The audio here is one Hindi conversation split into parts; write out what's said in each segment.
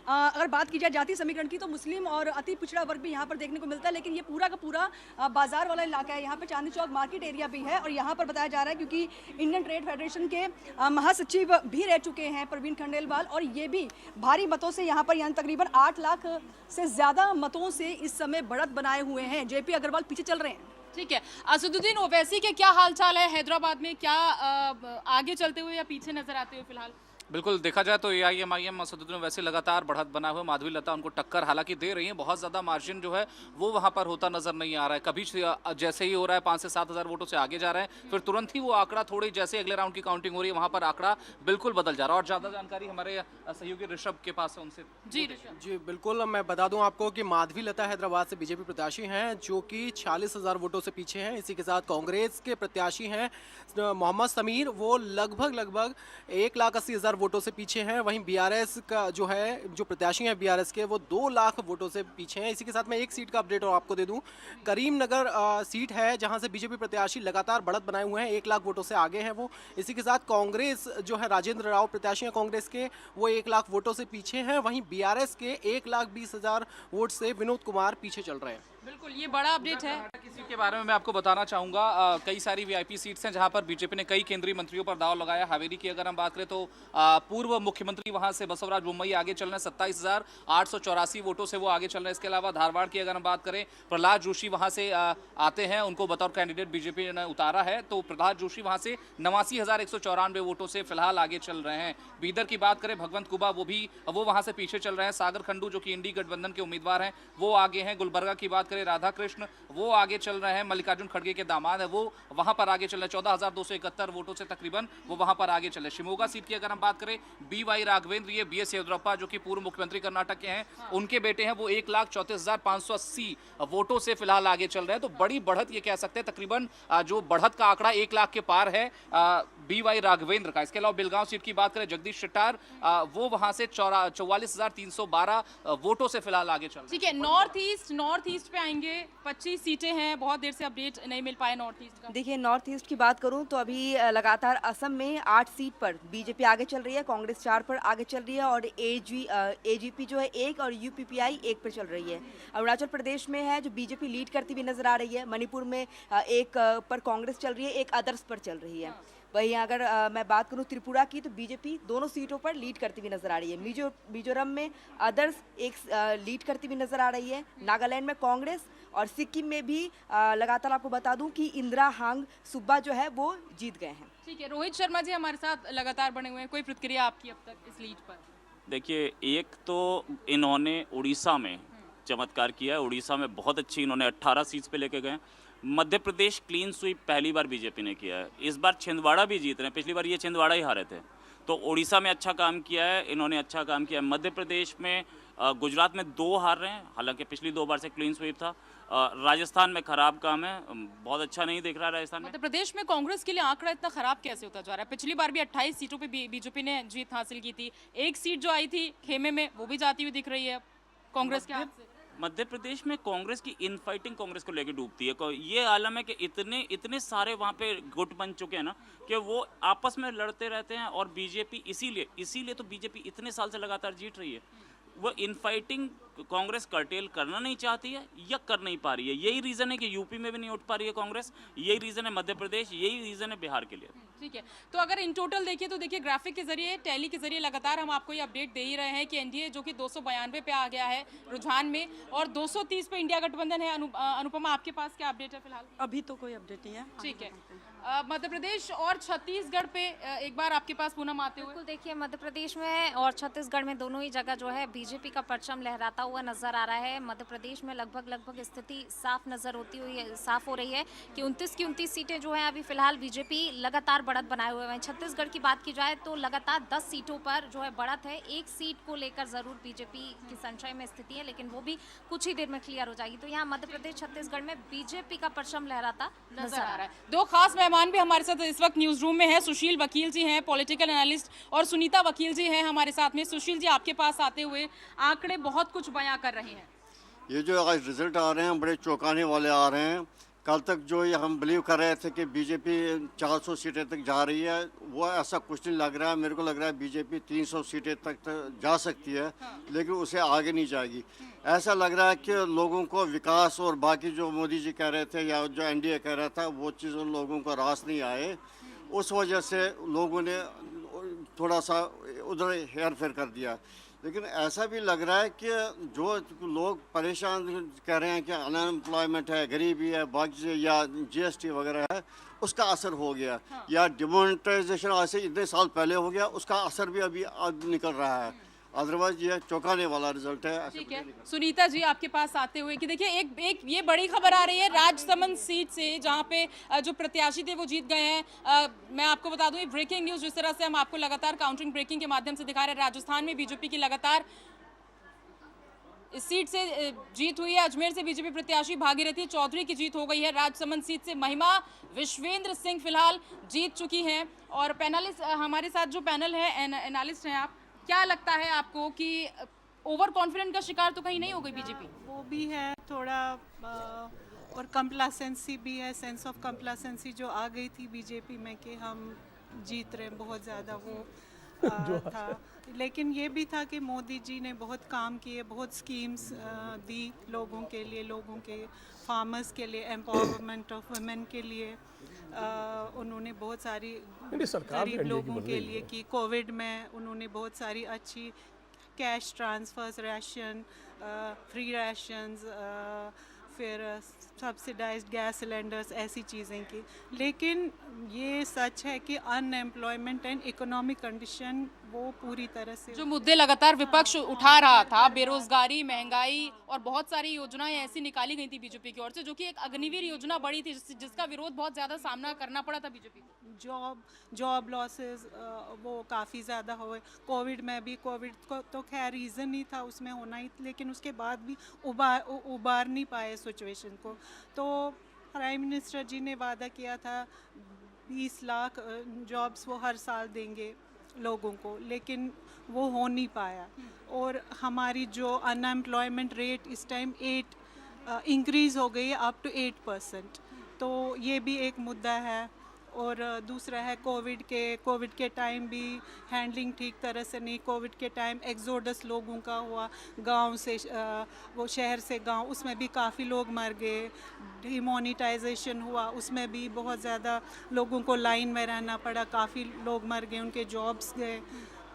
अगर बात की जाए जाति समीकरण की तो मुस्लिम और अति पिछड़ा वर्ग भी यहाँ पर देखने को मिलता है, लेकिन ये पूरा का पूरा बाजार वाला इलाका है। यहाँ पे चांदनी चौक मार्केट एरिया भी है और यहाँ पर बताया जा रहा है क्योंकि इंडियन ट्रेड फेडरेशन के महासचिव भी रह चुके हैं प्रवीण खंडेलवाल, और ये भी भारी मतों से यहाँ पर यानी तकरीबन 8 लाख से ज़्यादा मतों से इस समय बढ़त बनाए हुए हैं। जेपी अग्रवाल पीछे चल रहे हैं। ठीक है, असदुद्दीन ओवैसी के क्या हालचाल है हैदराबाद में, क्या आगे चलते हुए या पीछे नजर आते हुए फिलहाल? बिल्कुल देखा जाए तो एआईएमआईएम असदुद्दीन वैसे लगातार बढ़त बना हुआ, माधवी लता उनको टक्कर हालांकि दे रही हैं, बहुत ज़्यादा मार्जिन जो है वो वहां पर होता नजर नहीं आ रहा है। कभी जैसे ही हो रहा है 5 से 7 हज़ार वोटों से आगे जा रहे हैं, फिर तुरंत ही वो आंकड़ा थोड़ी जैसे अगले राउंड की काउंटिंग हो रही है वहां पर आंकड़ा बिल्कुल बदल जा रहा है। और ज़्यादा जानकारी हमारे सहयोगी ऋषभ के पास है, उनसे जी बिल्कुल, मैं बता दूं आपको कि माधवी लता हैदराबाद से बीजेपी प्रत्याशी हैं जो कि 46,000 वोटों से पीछे हैं। इसी के साथ कांग्रेस के प्रत्याशी हैं मोहम्मद समीर, वो लगभग 1,80,000 वोटों से पीछे हैं। वहीं बीआरएस का जो प्रत्याशी हैं बीआरएस के, वो 2 लाख वोटों से पीछे हैं। इसी के साथ मैं एक सीट का अपडेट और आपको दे दूं, करीमनगर सीट है जहां से बीजेपी प्रत्याशी लगातार बढ़त बनाए हुए हैं, 1 लाख वोटों से आगे हैं वो। इसी के साथ कांग्रेस जो है राजेंद्र राव प्रत्याशी हैं कांग्रेस के, वो 1 लाख वोटों से पीछे हैं। वहीं बीआरएस के 1,20,000 वोट से विनोद कुमार पीछे चल रहे हैं। बिल्कुल, ये बड़ा अपडेट है। की सीट के बारे में मैं आपको बताना चाहूंगा, कई सारी वीआईपी सीट्स हैं जहां पर बीजेपी ने कई केंद्रीय मंत्रियों पर दाव लगाया। हावेरी की अगर हम बात करें तो पूर्व मुख्यमंत्री वहां से बसवराज बोम्मई आगे चल रहे हैं, 27,884 वोटों से वो आगे चल रहे हैं। इसके अलावा धारवाड़ की अगर हम बात करें, प्रहलाद जोशी वहां से आते हैं, उनको बतौर कैंडिडेट बीजेपी ने उतारा है, तो प्रहलाद जोशी वहां से 89,194 वोटों से फिलहाल आगे चल रहे हैं। बीदर की बात करें, भगवंत कुबा वो वहां से पीछे चल रहे हैं। सागर खंडू जो कि इंडी गठबंधन के उम्मीदवार हैं वो आगे हैं। गुलबर्गा की बात करें, राधा कृष्ण वो आगे चल रहे हैं, मल्लिकार्जुन खड़गे के दामाद है वो वहां पर आगे चल रहे हैं, 14,271 वोटों से तकरीबन वो वहां पर आगे चले। शिमोगा सीट की अगर हम बात करें, बीवाई राघवेंद्र, ये बीएस येदियुरप्पा जो कि पूर्व मुख्यमंत्री कर्नाटक के हैं, उनके बेटे हैं, वो 1,34,580 वोटों से फिलहाल आगे चल रहे हैं। तो बड़ी बढ़त ये कह सकते हैं, तकरीबन जो बढ़त का आंकड़ा 1 लाख के पार है बीवाई राघवेंद्र का। इसके अलावा बिलगांव सीट की बात करें, जगदीश शेट्टार वो वहां से 44,312 वोटों से फिलहाल आगे चल रहे हैं। ठीक है, नॉर्थ ईस्ट पे आएंगे, 25 सीटें हैं, बहुत देर से अपडेट नहीं मिल पाया नॉर्थ ईस्ट का। देखिए नॉर्थ ईस्ट की बात करूं तो अभी लगातार असम में 8 सीट पर बीजेपी आगे चल रही है, कांग्रेस 4 पर आगे चल रही है और एजीपी जो है 1 और यूपीपीआई 1 पर चल रही है। अरुणाचल प्रदेश में है जो बीजेपी लीड करती हुई नजर आ रही है। मणिपुर में 1 पर कांग्रेस चल रही है, 1 अदर्स पर चल रही है। वहीं अगर मैं बात करूं त्रिपुरा की तो बीजेपी दोनों सीटों पर लीड करती हुई नजर आ रही है। मिजोरम में अदर्स 1 लीड करती हुई नजर आ रही है। नागालैंड में कांग्रेस और सिक्किम में भी लगातार आपको बता दूं कि इंदिरा हांग सुब्बा जो है वो जीत गए हैं। ठीक है, रोहित शर्मा जी हमारे साथ लगातार बने हुए हैं, कोई प्रतिक्रिया आपकी अब तक इस लीड पर? देखिए, एक तो इन्होंने उड़ीसा में चमत्कार किया है, उड़ीसा में बहुत अच्छी इन्होंने 18 सीट्स पे लेके गए। मध्य प्रदेश क्लीन स्वीप पहली बार बीजेपी ने किया है, इस बार छिंदवाड़ा भी जीत रहे हैं, पिछली बार ये छिंदवाड़ा ही हारे थे। तो उड़ीसा में अच्छा काम किया है इन्होंने, अच्छा काम किया है। मध्य प्रदेश में गुजरात में 2 हार रहे हैं, हालांकि पिछली 2 बार से क्लीन स्वीप था। राजस्थान में खराब काम है, बहुत अच्छा नहीं दिख रहा है राजस्थान में। मध्य प्रदेश में कांग्रेस के लिए आंकड़ा इतना खराब कैसे होता जा रहा है? पिछली बार भी 28 सीटों पे बीजेपी ने जीत हासिल की थी, 1 सीट जो आई थी खेमे में वो भी जाती हुई दिख रही है कांग्रेस के हाथ से। मध्य प्रदेश में कांग्रेस की इनफाइटिंग कांग्रेस को लेकर डूबती है। ये आलम है कि इतने सारे वहाँ पे गुट बन चुके हैं ना कि वो आपस में लड़ते रहते हैं। और बीजेपी इसीलिए तो बीजेपी इतने साल से लगातार जीत रही है। वो इनफाइटिंग कांग्रेस कर्टेल करना नहीं चाहती है या कर नहीं पा रही है। यही रीज़न है कि यूपी में भी नहीं उठ पा रही है कांग्रेस, यही रीज़न है मध्य प्रदेश, यही रीज़न है बिहार के लिए। ठीक है, तो अगर इन टोटल देखिए तो देखिए ग्राफिक के जरिए, टैली के जरिए लगातार हम आपको ये अपडेट दे ही रहे हैं कि एनडीए जो कि 292 पे आ गया है रुझान में और 230 पे इंडिया गठबंधन है। अनुपमा, आपके पास क्या अपडेट है फिलहाल? अभी तो कोई अपडेट नहीं है। ठीक है, मध्य प्रदेश और छत्तीसगढ़ पे एक बार आपके पास पूनम आते हुए। बिल्कुल, देखिए मध्य प्रदेश में और छत्तीसगढ़ में दोनों ही जगह जो है बीजेपी का परचम लहराता हुआ नजर आ रहा है। मध्य प्रदेश में लगभग स्थिति साफ हो रही है कि 29 की 29 सीटें जो हैं अभी फिलहाल बीजेपी लगातार बढ़त बनाए हुए हैं। छत्तीसगढ़ की बात की जाए तो लगातार 10 सीटों पर जो है बढ़त है। 1 सीट को लेकर जरूर बीजेपी की संशय में स्थिति है, लेकिन वो भी कुछ ही देर में क्लियर हो जाएगी। तो यहाँ मध्य प्रदेश छत्तीसगढ़ में बीजेपी का परचम लहराता नजर आ रहा है। 2 खास मेहमान भी हमारे साथ इस वक्त न्यूज रूम में है। सुशील वकील जी हैं, पॉलिटिकल एनालिस्ट, और सुनीता वकील जी हैं हमारे साथ में। सुशील जी, आपके पास आते हुए आंकड़े बहुत कुछ बयां कर रहे हैं। ये जो आज रिजल्ट आ रहे हैं बड़े चौंकाने वाले आ रहे हैं। कल तक जो ये हम बिलीव कर रहे थे कि बीजेपी 400 सीटें तक जा रही है, वो ऐसा कुछ नहीं लग रहा है। मेरे को लग रहा है बीजेपी 300 सीटें तक जा सकती है, लेकिन उसे आगे नहीं जाएगी। ऐसा लग रहा है कि लोगों को विकास और बाकी जो मोदी जी कह रहे थे या जो एनडीए कह रहा था, वो चीज़ उन लोगों को रास नहीं आए। उस वजह से लोगों ने थोड़ा सा उधर हेर फेर कर दिया। लेकिन ऐसा भी लग रहा है कि जो लोग परेशान कह रहे हैं कि अनएम्प्लॉयमेंट है, गरीबी है, बाकी या जीएसटी वगैरह है, उसका असर हो गया। या डिमोनेटाइजेशन आज से इतने साल पहले हो गया, उसका असर भी अभी निकल रहा है। अदरवाइज ये चौंकाने वाला रिजल्ट है। ठीक है, सुनीता जी आपके पास आते हुए कि देखिए एक ये बड़ी खबर आ रही है राजसमंद सीट से, जहां पे जो प्रत्याशी थे वो जीत गए हैं। मैं आपको बता दूं, ब्रेकिंग न्यूज़ जिस तरह से हम आपको लगातार काउंटरिंग ब्रेकिंग के माध्यम से दिखा रहे हैं, राजस्थान में बीजेपी की लगातार इस सीट से जीत हुई है। अजमेर से बीजेपी प्रत्याशी भागीरथी चौधरी की जीत हो गई है। राजसमंद सीट से महिमा विश्वेंद्र सिंह फिलहाल जीत चुकी हैं। और पैनलिस्ट हमारे साथ जो पैनल है, एनालिस्ट हैं आप, क्या लगता है आपको कि ओवर कॉन्फिडेंट का शिकार तो कहीं नहीं हो गई बीजेपी? वो भी है थोड़ा, और कंप्लासेंसी भी है, सेंस ऑफ कंप्लासेंसी जो आ गई थी बीजेपी में कि हम जीत रहे हैं बहुत ज़्यादा, वो था। लेकिन ये भी था कि मोदी जी ने बहुत काम किए, बहुत स्कीम्स दी लोगों के लिए, लोगों के फार्मर्स के लिए, एम्पावरमेंट ऑफ वुमेन के लिए। उन्होंने बहुत सारी गरीब लोगों के लिए की। कोविड में उन्होंने बहुत सारी अच्छी cash transfers, ration, free rations, फिर सब्सिडाइज्ड गैस सिलेंडर्स, ऐसी चीज़ें की। लेकिन ये सच है कि अनएम्प्लॉयमेंट एंड इकोनॉमिक कंडीशन वो पूरी तरह से, जो मुद्दे लगातार विपक्ष उठा रहा था, बेरोजगारी, महंगाई और बहुत सारी योजनाएं ऐसी निकाली गई थी बीजेपी की ओर से, जो कि एक अग्निवीर योजना बड़ी थी, जिसका विरोध बहुत ज़्यादा सामना करना पड़ा था बीजेपी को। जॉब लॉसेस वो काफ़ी ज़्यादा हुए। कोविड में भी, कोविड को तो खैर रीज़न ही था, उसमें होना ही, लेकिन उसके बाद भी उबार नहीं पाए सिचुएशन को। तो प्राइम मिनिस्टर जी ने वादा किया था 20 लाख जॉब्स वो हर साल देंगे लोगों को, लेकिन वो हो नहीं पाया। और हमारी जो अनएम्प्लॉयमेंट रेट इस टाइम 8 इंक्रीज़ हो गई है, अप टू 8%। तो ये भी एक मुद्दा है। और दूसरा है कोविड के टाइम भी हैंडलिंग ठीक तरह से नहीं। कोविड के टाइम एक्सोडस लोगों का हुआ, गांव से वो शहर से गांव, उसमें भी काफ़ी लोग मर गए। डिमोनेटाइजेशन हुआ, उसमें भी बहुत ज़्यादा लोगों को लाइन में रहना पड़ा, काफ़ी लोग मर गए, उनके जॉब्स गए।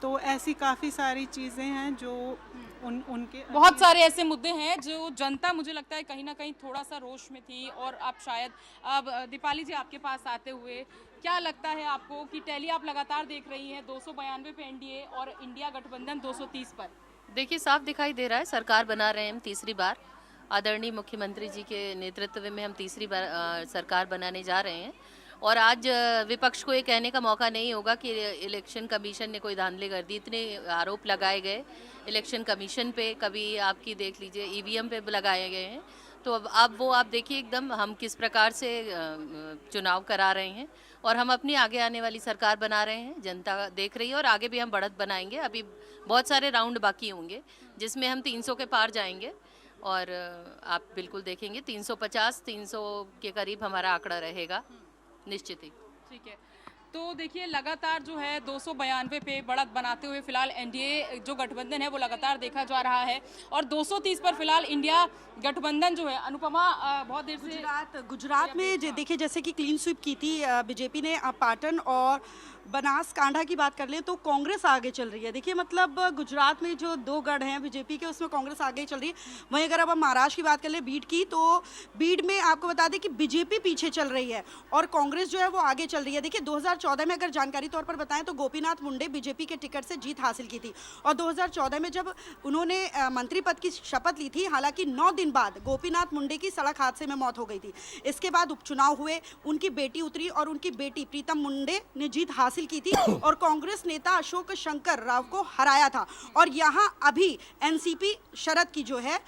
तो ऐसी काफ़ी सारी चीज़ें हैं जो उनके बहुत सारे ऐसे मुद्दे हैं जो जनता, मुझे लगता है कहीं ना कहीं थोड़ा सा रोष में थी। और आप शायद, अब दीपाली जी आपके पास आते हुए, क्या लगता है आपको कि टैली आप लगातार देख रही हैं 292 पे एनडीए और इंडिया गठबंधन 230 पर? देखिए, साफ दिखाई दे रहा है सरकार बना रहे हैं हम तीसरी बार। आदरणीय मुख्यमंत्री जी के नेतृत्व में हम तीसरी बार सरकार बनाने जा रहे हैं। और आज विपक्ष को ये कहने का मौका नहीं होगा कि इलेक्शन कमीशन ने कोई धांधली कर दी। इतने आरोप लगाए गए इलेक्शन कमीशन पे, कभी आपकी देख लीजिए ईवीएम पे लगाए गए हैं। तो अब वो आप देखिए एकदम हम किस प्रकार से चुनाव करा रहे हैं और हम अपनी आगे आने वाली सरकार बना रहे हैं। जनता देख रही है और आगे भी हम बढ़त बनाएंगे। अभी बहुत सारे राउंड बाकी होंगे जिसमें हम 300 के पार जाएंगे और आप बिल्कुल देखेंगे 350-300 के करीब हमारा आंकड़ा रहेगा निश्चित ही। ठीक है, तो देखिए लगातार जो है 292 पे बढ़त बनाते हुए फिलहाल एनडीए जो गठबंधन है वो लगातार देखा जा रहा है। और 230 पर फिलहाल इंडिया गठबंधन जो है, अनुपमा बहुत देर से गुजरात में देखिए जैसे कि क्लीन स्वीप की थी बीजेपी ने। पाटन और बनासकांठा की बात कर लें तो कांग्रेस आगे चल रही है। देखिए मतलब गुजरात में जो 2 गढ़ हैं बीजेपी के, उसमें कांग्रेस आगे चल रही है। वहीं अगर अब हम महाराष्ट्र की बात कर लें, बीड की, तो बीड में आपको बता दें कि बीजेपी पीछे चल रही है और कांग्रेस जो है वो आगे चल रही है। देखिए 2014 में अगर जानकारी तौर पर बताएं तो गोपीनाथ मुंडे बीजेपी के टिकट से जीत हासिल की थी और 2014 में जब उन्होंने मंत्री पद की शपथ ली थी, हालांकि 9 दिन बाद गोपीनाथ मुंडे की सड़क हादसे में मौत हो गई थी। इसके बाद उपचुनाव हुए, उनकी बेटी उतरी और उनकी बेटी प्रीतम मुंडे ने जीत हासिल की थी और कांग्रेस नेता अशोक शंकर राव को हराया था। और यहाँ अभी एनसीपी शरद की जो है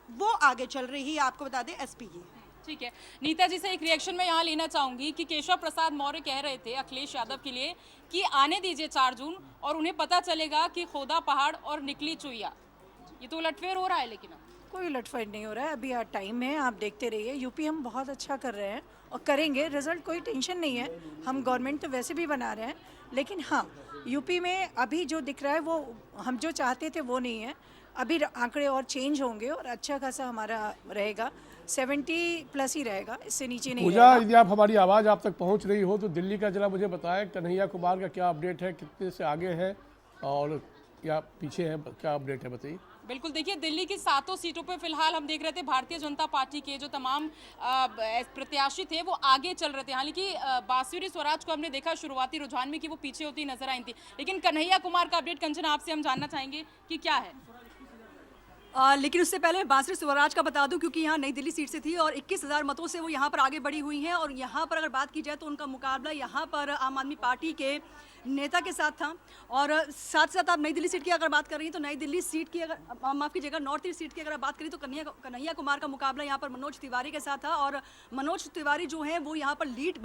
वो आगे चल रही है, आपको बता दें एसपी की। ठीक है, नीता जी से एक रिएक्शन मैं यहाँ लेना चाहूंगी कि केशव प्रसाद मौर्य कह रहे थे अखिलेश यादव के लिए कि आने दीजिए 4 जून और उन्हें पता चलेगा कि खोदा पहाड़ और निकली चुईया। ये तो उलटफेर हो रहा है। लेकिन कोई उलटफेर नहीं हो रहा है, अभी टाइम है, आप देखते रहिए। यूपी हम बहुत अच्छा कर रहे हैं और करेंगे, रिजल्ट कोई टेंशन नहीं है। हम गवर्नमेंट तो वैसे भी बना रहे हैं, लेकिन हाँ यूपी में अभी जो दिख रहा है वो हम जो चाहते थे वो नहीं है। अभी आंकड़े और चेंज होंगे और अच्छा खासा हमारा रहेगा, 70+ ही रहेगा, इससे नीचे नहीं पूजा, रहेगा। यदि आप हमारी आवाज़ आप तक पहुंच रही हो तो दिल्ली का जरा मुझे बताएं, कन्हैया कुमार का क्या अपडेट है, कितने से आगे है और क्या पीछे है, क्या अपडेट है बताइए। बिल्कुल, देखिए दिल्ली की 7 सीटों पर फिलहाल हम देख रहे थे भारतीय जनता पार्टी के जो तमाम प्रत्याशी थे वो आगे चल रहे थे। हालांकि बांसुरी स्वराज को हमने देखा शुरुआती रुझान में कि वो पीछे होती नजर आई थी, लेकिन कन्हैया कुमार का अपडेट कंचन आपसे हम जानना चाहेंगे कि क्या है। लेकिन उससे पहले बांसुरी स्वराज का बता दूं, क्योंकि यहाँ नई दिल्ली सीट से थी और 21,000 मतों से वो यहाँ पर आगे बढ़ी हुई हैं। और यहाँ पर अगर बात की जाए तो उनका मुकाबला यहाँ पर आम आदमी पार्टी के नेता के साथ था। और साथ साथ आप नई दिल्ली सीट की अगर बात कर रही हैं तो नई दिल्ली सीट की अगर माफ़ कीजिएगा नॉर्थ ईस्ट सीट की अगर बात करें तो कन्हैया कुमार का मुकाबला यहाँ पर मनोज तिवारी के साथ था। और मनोज तिवारी जो हैं वो यहाँ पर लीड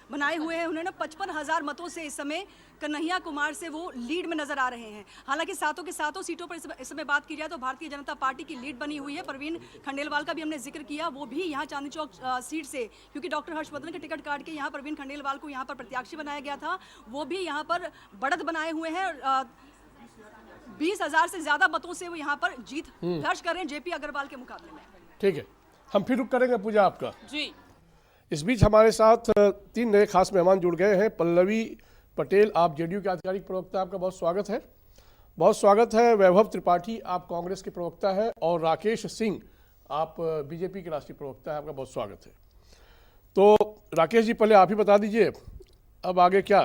बनाए हुए हैं। उन्होंने 55,000 मतों से इस समय कन्हैया कुमार से वो लीड में नजर आ रहे हैं। हालांकि सातों के सातों सीटों पर इस समय बात की जाए तो भारतीय जनता पार्टी की लीड बनी हुई है। परवीन खंडेलवाल का भी हमने जिक्र किया, वो भी यहाँ चांदनी चौक सीट से, क्योंकि डॉक्टर हर्षवर्धन के टिकट काट के यहाँ परवीन खंडेलवाल को यहाँ पर प्रत्याशी बनाया गया था, वो भी यहाँ पर बढ़त बनाए हुए हैं। 20,000 से ज्यादा मतों से वो यहाँ पर जीत दर्ज कर रहे हैं जेपी अग्रवाल के मुकाबले में। ठीक है, हम फिर रुक करेंगे पूजा आपका जी। इस बीच हमारे साथ 3 नए खास मेहमान जुड़ गए हैं। पल्लवी पटेल, आप जेडीयू के आधिकारिक प्रवक्ता, आपका बहुत स्वागत है। बहुत स्वागत है। वैभव त्रिपाठी, आप कांग्रेस के प्रवक्ता हैं, और राकेश सिंह, आप बीजेपी के राष्ट्रीय प्रवक्ता हैं, आपका बहुत स्वागत है। तो राकेश जी, पहले आप ही बता दीजिए अब आगे क्या।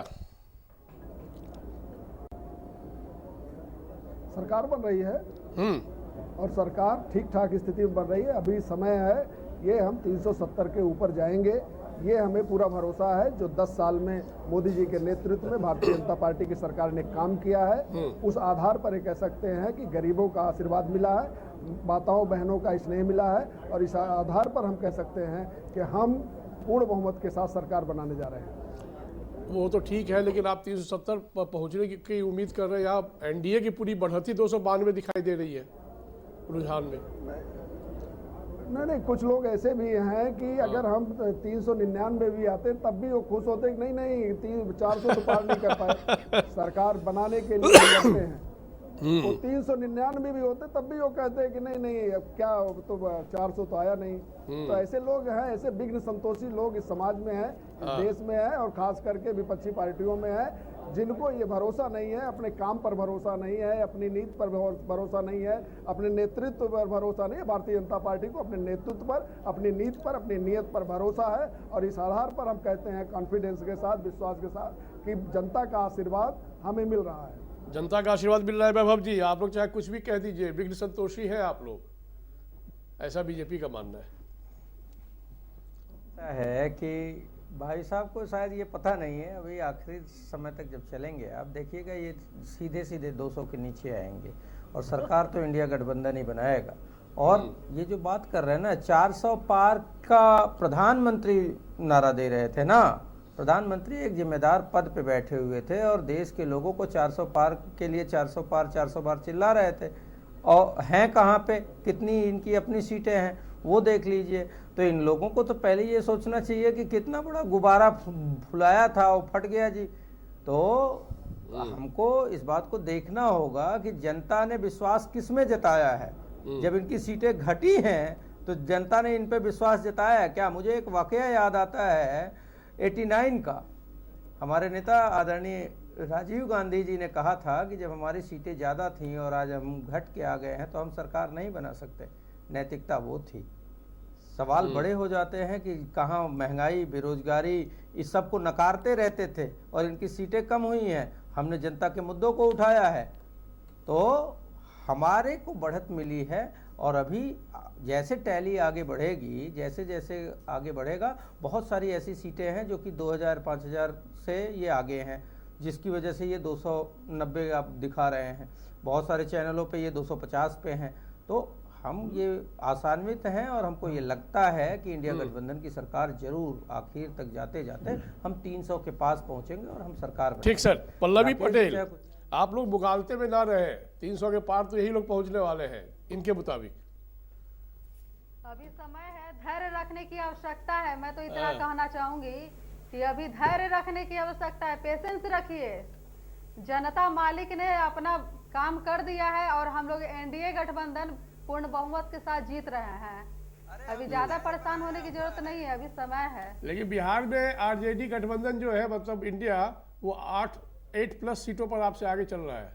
सरकार बन रही है और सरकार ठीक ठाक स्थिति में बन रही है। अभी समय है, ये हम 370 के ऊपर जाएंगे, ये हमें पूरा भरोसा है। जो 10 साल में मोदी जी के नेतृत्व में भारतीय जनता पार्टी की सरकार ने काम किया है, उस आधार पर ये कह सकते हैं कि गरीबों का आशीर्वाद मिला है, माताओं बहनों का स्नेह मिला है, और इस आधार पर हम कह सकते हैं कि हम पूर्ण बहुमत के साथ सरकार बनाने जा रहे हैं। वो तो ठीक है, लेकिन आप 370 पर पहुँचने की उम्मीद कर रहे हैं। आप एनडीए की पूरी बढ़ती 292 दिखाई दे रही है रुझान में। नहीं, कुछ लोग ऐसे भी हैं कि अगर हम 399 भी आते तब भी वो खुश होते कि नहीं 400 तो पार नहीं कर पाए, सरकार बनाने के लिए लड़ते हैं। वो 399 भी होते तब भी वो कहते हैं कि नहीं अब क्या तो 400 तो आया नहीं। तो ऐसे लोग हैं, ऐसे विघ्न संतोषी लोग इस समाज में हैं, इस देश में है, और खास करके विपक्षी पार्टियों में है, जिनको ये भरोसा नहीं है, अपने काम पर भरोसा नहीं है, अपनी नीति पर भरोसा नहीं है, अपने नेतृत्व पर भरोसा नहीं है। भारतीय जनता पार्टी को अपने नेतृत्व पर, अपनी नीति पर, अपनी नीयत पर भरोसा है, और इस आधार पर हम कहते हैं कॉन्फिडेंस के साथ, विश्वास के साथ कि जनता का आशीर्वाद हमें मिल रहा है। जनता का आशीर्वाद मिल रहा है। वैभव जी, आप लोग चाहे कुछ भी कह दीजिए, विघ्न संतोषी है आप लोग, ऐसा बीजेपी का मानना है कि भाई साहब को शायद ये पता नहीं है, अभी आखिरी समय तक जब चलेंगे आप देखिएगा ये सीधे सीधे 200 के नीचे आएंगे, और सरकार तो इंडिया गठबंधन ही बनाएगा। और ये जो बात कर रहे हैं ना 400 पार का, प्रधानमंत्री नारा दे रहे थे ना, प्रधानमंत्री एक जिम्मेदार पद पे बैठे हुए थे और देश के लोगों को 400 पार के लिए 400 पार चिल्ला रहे थे। और हैं कहाँ पे, कितनी इनकी अपनी सीटें हैं वो देख लीजिए। तो इन लोगों को तो पहले ये सोचना चाहिए कि कितना बड़ा गुब्बारा फुलाया था वो फट गया जी। तो हमको इस बात को देखना होगा कि जनता ने विश्वास किस में जताया है। जब इनकी सीटें घटी हैं तो जनता ने इन पे विश्वास जताया है क्या? मुझे एक वाकया याद आता है 89 का। हमारे नेता आदरणीय राजीव गांधी जी ने कहा था कि जब हमारी सीटें ज़्यादा थीं और आज हम घट के आ गए हैं तो हम सरकार नहीं बना सकते। नैतिकता वो थी। सवाल बड़े हो जाते हैं कि कहाँ महंगाई, बेरोजगारी, इस सब को नकारते रहते थे और इनकी सीटें कम हुई हैं। हमने जनता के मुद्दों को उठाया है तो हमारे को बढ़त मिली है। और अभी जैसे टैली आगे बढ़ेगी, जैसे जैसे आगे बढ़ेगा, बहुत सारी ऐसी सीटें हैं जो कि 2000-5000 से ये आगे हैं, जिसकी वजह से ये 290 आप दिखा रहे हैं। बहुत सारे चैनलों पे ये 250 पे हैं। तो हम ये आसान्वित हैं और हमको ये लगता है कि इंडिया गठबंधन की सरकार जरूर आखिर तक जाते जाते हम 300 के पास पहुंचेंगे और हम सरकार। ठीक सर। पल्लवी पटेल, आप लोग मुगालते में ना रहे, 300 के पार तो यही लोग पहुंचने वाले हैं इनके मुताबिक। अभी समय है, धैर्य रखने की आवश्यकता है। मैं तो इतना कहना चाहूंगी कि अभी धैर्य रखने की आवश्यकता है, पेशेंस रखिए। जनता मालिक ने अपना काम कर दिया है और हम लोग एनडीए गठबंधन पूर्ण बहुमत के साथ जीत रहे हैं। अभी ज्यादा परेशान होने की जरूरत नहीं है, अभी समय है। लेकिन बिहार में आरजेडी गठबंधन जो है मतलब इंडिया वो 8+ सीटों पर आपसे आगे चल रहा है।